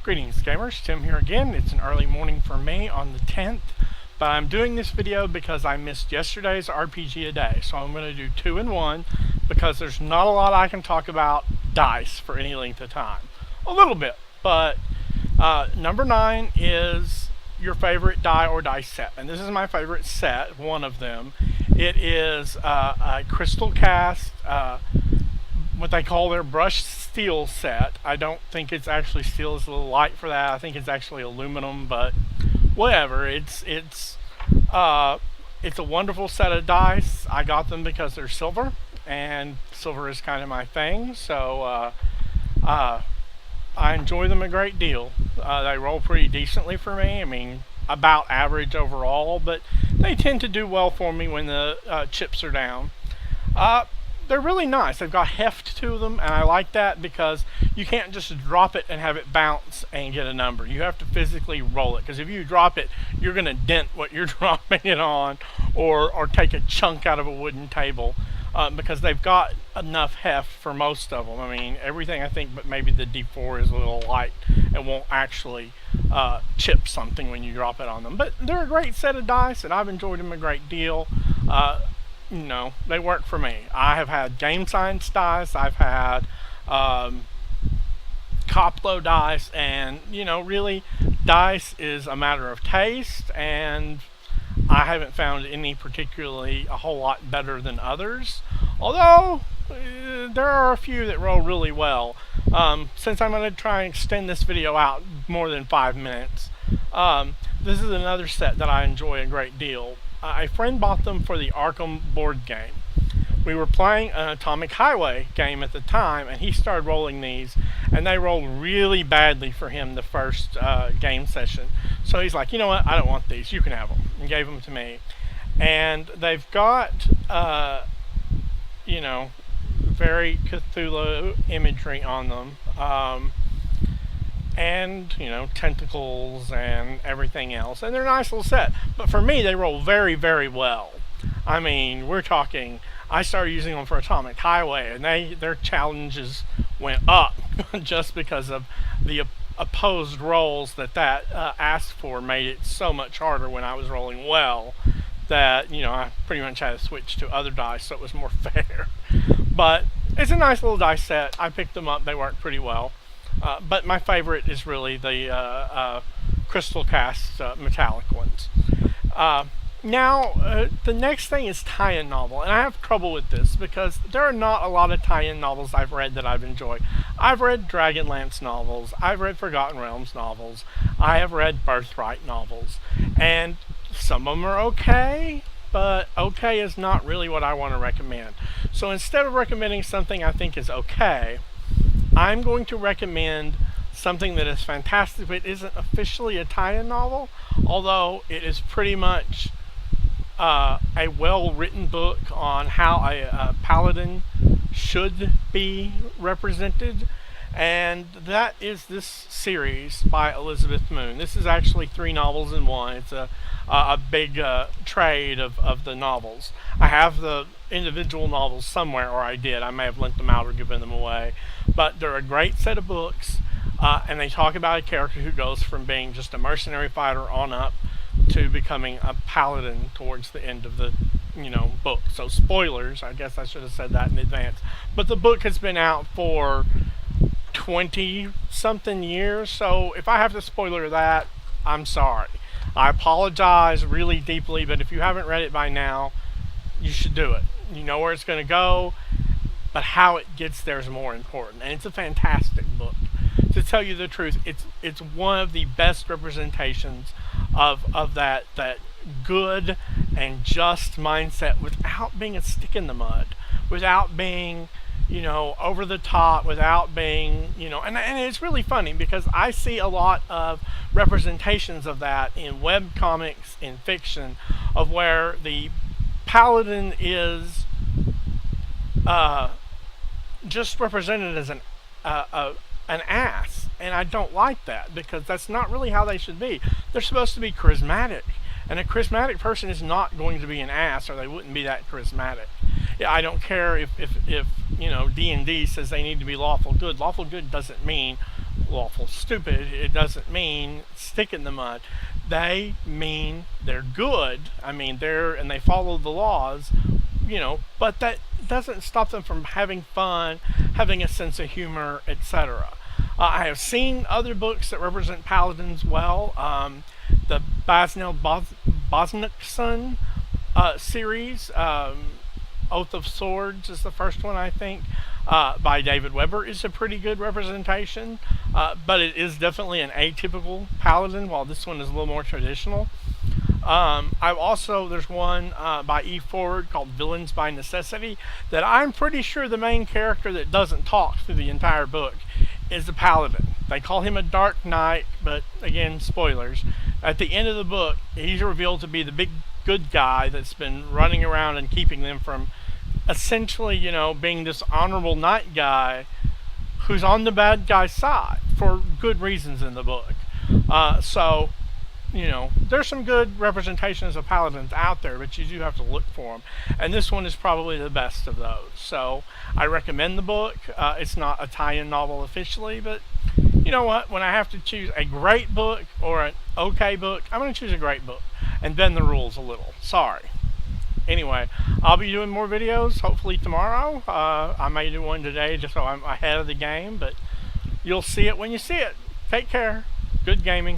Greetings gamers, Tim here again. It's an early morning for me on the 10th, but I'm doing this video because I missed yesterday's Rpgaday, so I'm going to do two in one because there's not a lot I can talk about dice for any length of time. A little bit, but number 9 is your favorite die or dice set, and this is my favorite set, one of them. It is a crystal cast, what they call their brushed steel set. I don't think it's actually steel, it's a little light for that. I think it's actually aluminum, but whatever. It's a wonderful set of dice. I got them because they're silver, and silver is kind of my thing, so I enjoy them a great deal. They roll pretty decently for me. I mean, about average overall, but they tend to do well for me when the chips are down. They're really nice. They've got heft to them, and I like that because you can't just drop it and have it bounce and get a number. You have to physically roll it, because if you drop it, you're going to dent what you're dropping it on, or take a chunk out of a wooden table, because they've got enough heft for most of them. I mean, everything I think but maybe the D4 is a little light and won't actually chip something when you drop it on them. But they're a great set of dice, and I've enjoyed them a great deal. You know, they work for me. I have had game science dice, I've had Coplo dice, and you know, really, dice is a matter of taste, and I haven't found any particularly a whole lot better than others, although there are a few that roll really well. Since I'm going to try and extend this video out more than 5 minutes, this is another set that I enjoy a great deal. A friend bought them for the Arkham board game. We were playing an Atomic Highway game at the time, and he started rolling these, and they rolled really badly for him the first game session. So he's like, you know what, I don't want these, you can have them, and gave them to me. And they've got, you know, very Cthulhu imagery on them. And, you know, tentacles and everything else. And they're a nice little set. But for me, they roll very, very well. I mean, we're talking, I started using them for Atomic Highway, and their challenges went up just because of the opposed rolls that asked for made it so much harder when I was rolling well that, you know, I pretty much had to switch to other dice so it was more fair. But it's a nice little dice set. I picked them up. They work pretty well. But my favorite is really the crystal cast metallic ones. Now, the next thing is Tiein Novel, and I have trouble with this because there are not a lot of Tiein novels I've read that I've enjoyed. I've read Dragonlance novels, I've read Forgotten Realms novels, I have read Birthright novels, and some of them are okay, but okay is not really what I want to recommend. So instead of recommending something I think is okay, I'm going to recommend something that is fantastic, but isn't officially a Tiein novel, although it is pretty much a well-written book on how a paladin should be represented, and that is this series by Elizabeth Moon. This is actually 3 novels in one. It's a big trade of the novels. I have the individual novels somewhere, or I did. I may have lent them out or given them away. But they're a great set of books, and they talk about a character who goes from being just a mercenary fighter on up to becoming a paladin towards the end of the, you know, book. So spoilers, I guess I should have said that in advance. But the book has been out for 20-something years, so if I have to spoiler that, I'm sorry. I apologize really deeply, but if you haven't read it by now, you should do it. You know where it's going to go, but how it gets there is more important. And it's a fantastic book. To tell you the truth, it's one of the best representations of that good and just mindset without being a stick in the mud, without being, you know, over the top, without being, you know, and it's really funny because I see a lot of representations of that in web comics, in fiction, of where the paladin is just represented as an ass, and I don't like that because that's not really how they should be. They're supposed to be charismatic, and a charismatic person is not going to be an ass, or they wouldn't be that charismatic. Yeah, I don't care if you know, D&D says they need to be lawful good. Lawful good doesn't mean lawful stupid, it doesn't mean stick in the mud. They mean they're good. I mean, they follow the laws, but that doesn't stop them from having fun, having a sense of humor, etc. I have seen other books that represent paladins well. The Basnil Bosnickson series, Oath of Swords is the first one, I think, by David Weber, is a pretty good representation, but it is definitely an atypical paladin, while this one is a little more traditional. There's one by E. Ford called Villains by Necessity, that I'm pretty sure the main character that doesn't talk through the entire book is the paladin. They call him a Dark Knight, but again, spoilers. At the end of the book, he's revealed to be the big good guy that's been running around and keeping them from essentially, being this honorable knight guy who's on the bad guy's side for good reasons in the book. There's some good representations of paladins out there, but you do have to look for them. And this one is probably the best of those. So I recommend the book. It's not a Tiein novel officially, but you know what? When I have to choose a great book or an okay book, I'm going to choose a great book and bend the rules a little. Sorry. Anyway, I'll be doing more videos hopefully tomorrow. I may do one today just so I'm ahead of the game, but you'll see it when you see it. Take care. Good gaming.